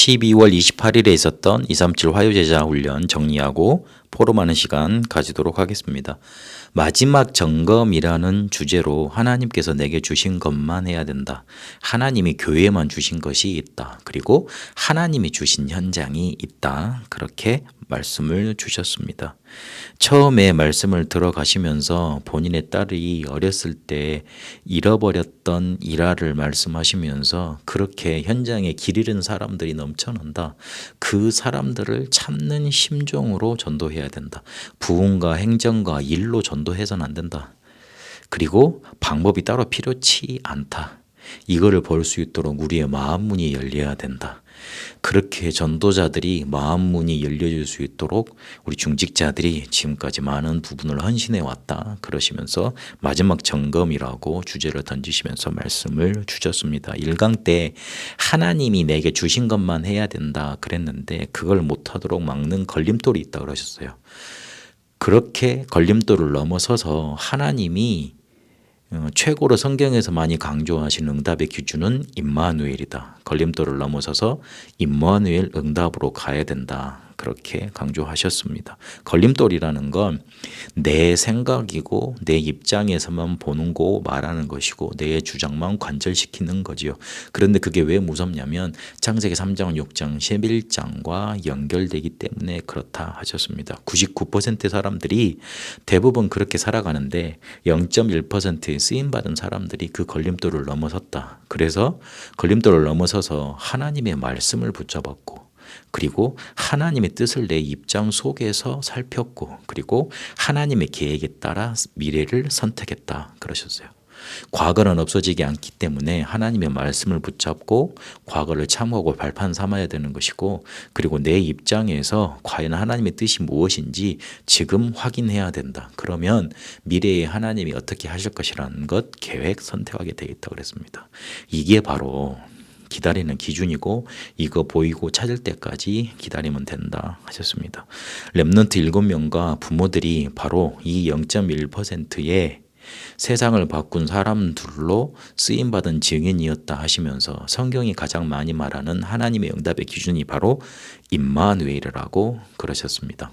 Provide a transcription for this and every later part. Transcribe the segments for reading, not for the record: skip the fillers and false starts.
12월 28일에 있었던 237 화요제자 훈련 정리하고 포럼하는 시간 가지도록 하겠습니다. 마지막 점검이라는 주제로 하나님께서 내게 주신 것만 해야 된다. 하나님이 교회에만 주신 것이 있다. 그리고 하나님이 주신 현장이 있다. 그렇게 말씀을 주셨습니다. 처음에 말씀을 들어가시면서 본인의 딸이 어렸을 때 잃어버렸던 일화를 말씀하시면서 그렇게 현장에 길 잃은 사람들이 넘쳐난다. 그 사람들을 찾는 심정으로 전도해야 된다. 부흥과 행정과 일로 전도해서는 안 된다. 그리고 방법이 따로 필요치 않다. 이거를 볼 수 있도록 우리의 마음 문이 열려야 된다. 그렇게 전도자들이 마음 문이 열려질 수 있도록 우리 중직자들이 지금까지 많은 부분을 헌신해 왔다. 그러시면서 마지막 점검이라고 주제를 던지시면서 말씀을 주셨습니다. 1강 때 하나님이 내게 주신 것만 해야 된다 그랬는데 그걸 못하도록 막는 걸림돌이 있다 그러셨어요. 그렇게 걸림돌을 넘어서서 하나님이 최고로 성경에서 많이 강조하신 응답의 기준은 임마누엘이다. 걸림돌을 넘어서서 임마누엘 응답으로 가야 된다. 그렇게 강조하셨습니다. 걸림돌이라는 건 내 생각이고 내 입장에서만 보는 거 말하는 것이고 내 주장만 관철시키는 거지요. 그런데 그게 왜 무섭냐면 창세기 3장, 6장, 11장과 연결되기 때문에 그렇다 하셨습니다. 99%의 사람들이 대부분 그렇게 살아가는데 0.1%의 쓰임받은 사람들이 그 걸림돌을 넘어섰다. 그래서 걸림돌을 넘어서서 하나님의 말씀을 붙잡았고 그리고 하나님의 뜻을 내 입장 속에서 살폈고 그리고 하나님의 계획에 따라 미래를 선택했다 그러셨어요. 과거는 없어지지 않기 때문에 하나님의 말씀을 붙잡고 과거를 참고하고 발판 삼아야 되는 것이고 그리고 내 입장에서 과연 하나님의 뜻이 무엇인지 지금 확인해야 된다. 그러면 미래에 하나님이 어떻게 하실 것이라는 것 계획 선택하게 되어 있다고 그랬습니다. 이게 바로 기다리는 기준이고 이거 보이고 찾을 때까지 기다리면 된다 하셨습니다. 렘넌트 7명과 부모들이 바로 이 0.1%의 세상을 바꾼 사람들로 쓰임받은 증인이었다 하시면서 성경이 가장 많이 말하는 하나님의 응답의 기준이 바로 임마누엘이라고 그러셨습니다.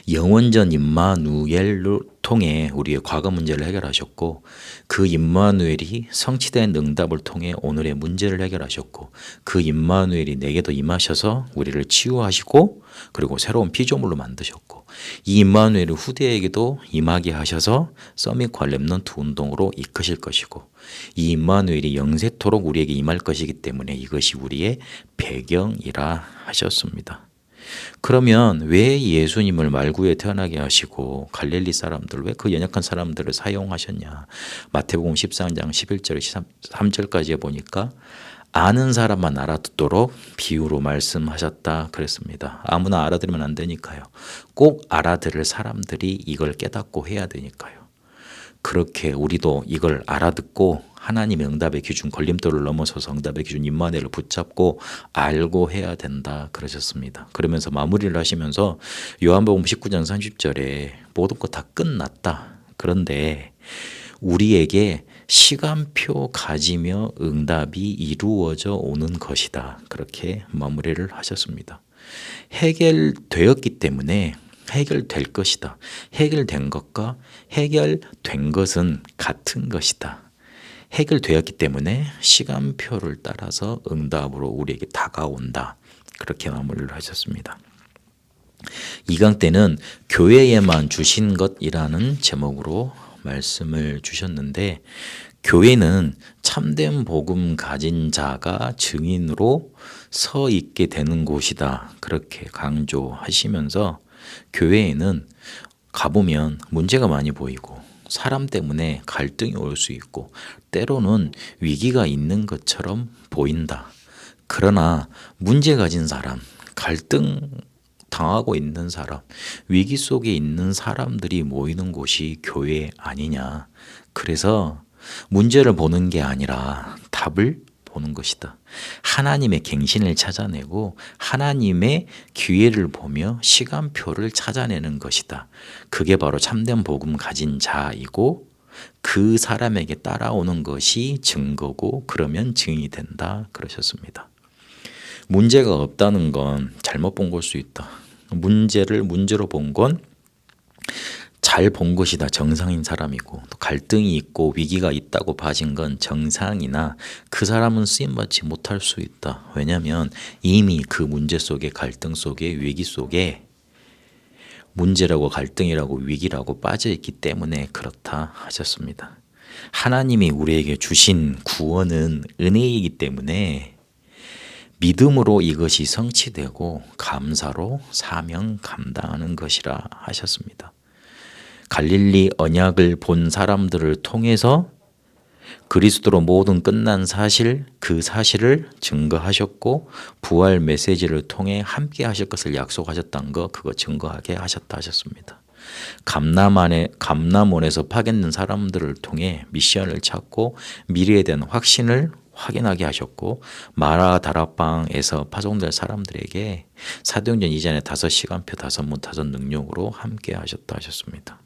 영원전 임마누엘로 통해 우리의 과거 문제를 해결하셨고 그 임마누엘이 성취된 응답을 통해 오늘의 문제를 해결하셨고 그 임마누엘이 내게도 임하셔서 우리를 치유하시고 그리고 새로운 피조물로 만드셨고 이 임마누엘이 후대에게도 임하게 하셔서 서밋과 렘넌트 운동으로 이끄실 것이고 이 임마누엘이 영세토록 우리에게 임할 것이기 때문에 이것이 우리의 배경이라 하셨습니다. 그러면 왜 예수님을 말구에 태어나게 하시고 갈릴리 사람들 왜 그 연약한 사람들을 사용하셨냐. 마태복음 13장 11절 13절까지 보니까 아는 사람만 알아듣도록 비유로 말씀하셨다 그랬습니다. 아무나 알아들으면 안 되니까요. 꼭 알아들을 사람들이 이걸 깨닫고 해야 되니까요. 그렇게 우리도 이걸 알아듣고 하나님의 응답의 기준 걸림돌을 넘어서서 응답의 기준 임마누엘을 붙잡고 알고 해야 된다 그러셨습니다. 그러면서 마무리를 하시면서 요한복음 19장 30절에 모든 것 다 끝났다. 그런데 우리에게 시간표 가지며 응답이 이루어져 오는 것이다. 그렇게 마무리를 하셨습니다. 해결되었기 때문에 해결될 것이다. 해결된 것과 해결된 것은 같은 것이다. 해결되었기 때문에 시간표를 따라서 응답으로 우리에게 다가온다. 그렇게 마무리를 하셨습니다. 2강 때는 교회에만 주신 것이라는 제목으로 말씀을 주셨는데 교회는 참된 복음 가진 자가 증인으로 서 있게 되는 곳이다. 그렇게 강조하시면서 교회에는 가보면 문제가 많이 보이고 사람 때문에 갈등이 올 수 있고 때로는 위기가 있는 것처럼 보인다. 그러나 문제 가진 사람, 갈등 당하고 있는 사람, 위기 속에 있는 사람들이 모이는 곳이 교회 아니냐. 그래서 문제를 보는 게 아니라 답을 보는 것이다. 하나님의 갱신을 찾아내고 하나님의 기회를 보며 시간표를 찾아내는 것이다. 그게 바로 참된 복음 가진 자이고 그 사람에게 따라오는 것이 증거고 그러면 증인이 된다 그러셨습니다. 문제가 없다는 건 잘못 본 걸 수 있다. 문제를 문제로 본 건 잘 본 것이다. 정상인 사람이고, 또 갈등이 있고 위기가 있다고 봐진 건 정상이나 그 사람은 쓰임받지 못할 수 있다. 왜냐하면 이미 그 문제 속에, 갈등 속에, 위기 속에 문제라고 갈등이라고 위기라고 빠져 있기 때문에 그렇다 하셨습니다. 하나님이 우리에게 주신 구원은 은혜이기 때문에 믿음으로 이것이 성취되고 감사로 사명 감당하는 것이라 하셨습니다. 갈릴리 언약을 본 사람들을 통해서 그리스도로 모든 끝난 사실, 그 사실을 증거하셨고 부활 메시지를 통해 함께 하실 것을 약속하셨다는 거, 그거 증거하게 하셨다 하셨습니다. 감남원에서 파견된 사람들을 통해 미션을 찾고 미래에 대한 확신을 확인하게 하셨고, 마라 다락방에서 파송될 사람들에게 사도행전 이전에 5시간표 5문 5능력으로 함께 하셨다 하셨습니다.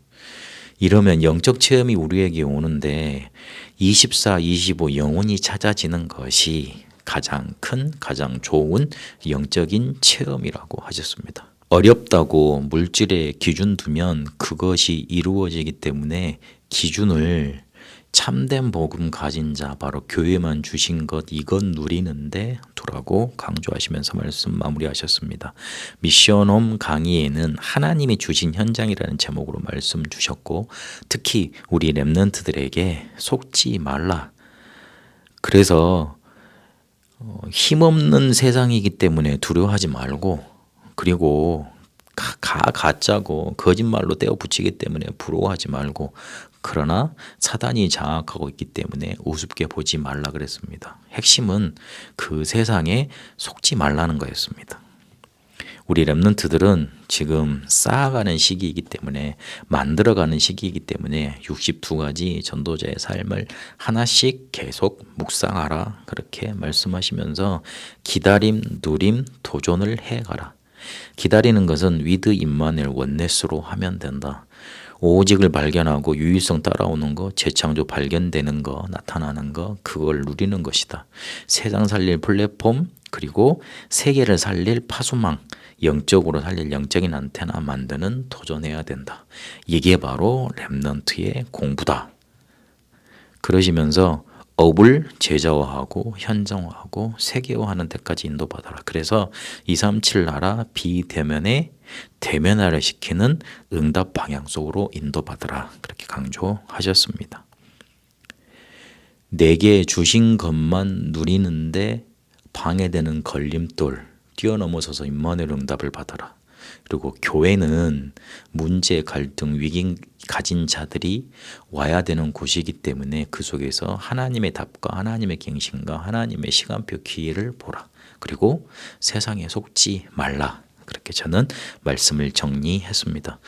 이러면 영적 체험이 우리에게 오는데 24, 25 영혼이 찾아지는 것이 가장 큰, 가장 좋은 영적인 체험이라고 하셨습니다. 어렵다고 물질에 기준 두면 그것이 이루어지기 때문에 기준을 참된 복음 가진 자, 바로 교회만 주신 것 이건 누리는데 두라고 강조하시면서 말씀 마무리하셨습니다. 미션홈 강의에는 하나님이 주신 현장이라는 제목으로 말씀 주셨고, 특히 우리 랩런트들에게 속지 말라. 그래서 힘없는 세상이기 때문에 두려워하지 말고, 그리고 가짜고 거짓말로 떼어 붙이기 때문에 부러워하지 말고, 그러나 사단이 장악하고 있기 때문에 우습게 보지 말라 그랬습니다. 핵심은 그 세상에 속지 말라는 거였습니다. 우리 랩런트들은 지금 쌓아가는 시기이기 때문에, 만들어가는 시기이기 때문에 62가지 전도자의 삶을 하나씩 계속 묵상하라 그렇게 말씀하시면서 기다림, 누림, 도전을 해가라. 기다리는 것은 위드 임마누엘 원네스로 하면 된다. 오직을 발견하고 유일성 따라오는 거, 재창조 발견되는 거, 나타나는 거, 그걸 누리는 것이다. 세상 살릴 플랫폼, 그리고 세계를 살릴 파수망, 영적으로 살릴 영적인 안테나 만드는 도전해야 된다. 이게 바로 랩넌트의 공부다. 그러시면서 업을 제자화하고 현정화하고 세계화하는 데까지 인도받아라. 그래서 237 나라 비대면에 대면화를 시키는 응답 방향 속으로 인도받아라. 그렇게 강조하셨습니다. 내게 주신 것만 누리는데 방해되는 걸림돌 뛰어넘어서서 임마누엘 응답을 받아라. 그리고 교회는 문제, 갈등, 위기 가진 자들이 와야 되는 곳이기 때문에 그 속에서 하나님의 답과 하나님의 갱신과 하나님의 시간표 기회를 보라. 그리고 세상에 속지 말라. 그렇게 저는 말씀을 정리했습니다.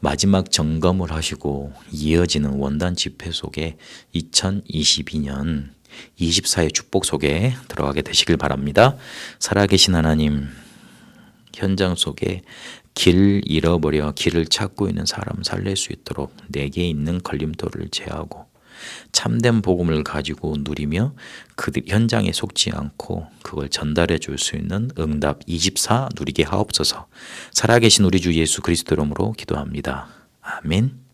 마지막 점검을 하시고 이어지는 원단 집회 속에 2022년 24의 축복 속에 들어가게 되시길 바랍니다. 살아계신 하나님, 현장 속에 길 잃어버려 길을 찾고 있는 사람 살릴 수 있도록 내게 있는 걸림돌을 제하고 참된 복음을 가지고 누리며 그들 현장에 속지 않고 그걸 전달해 줄 수 있는 응답 24 누리게 하옵소서. 살아계신 우리 주 예수 그리스도 이름으로 기도합니다. 아멘.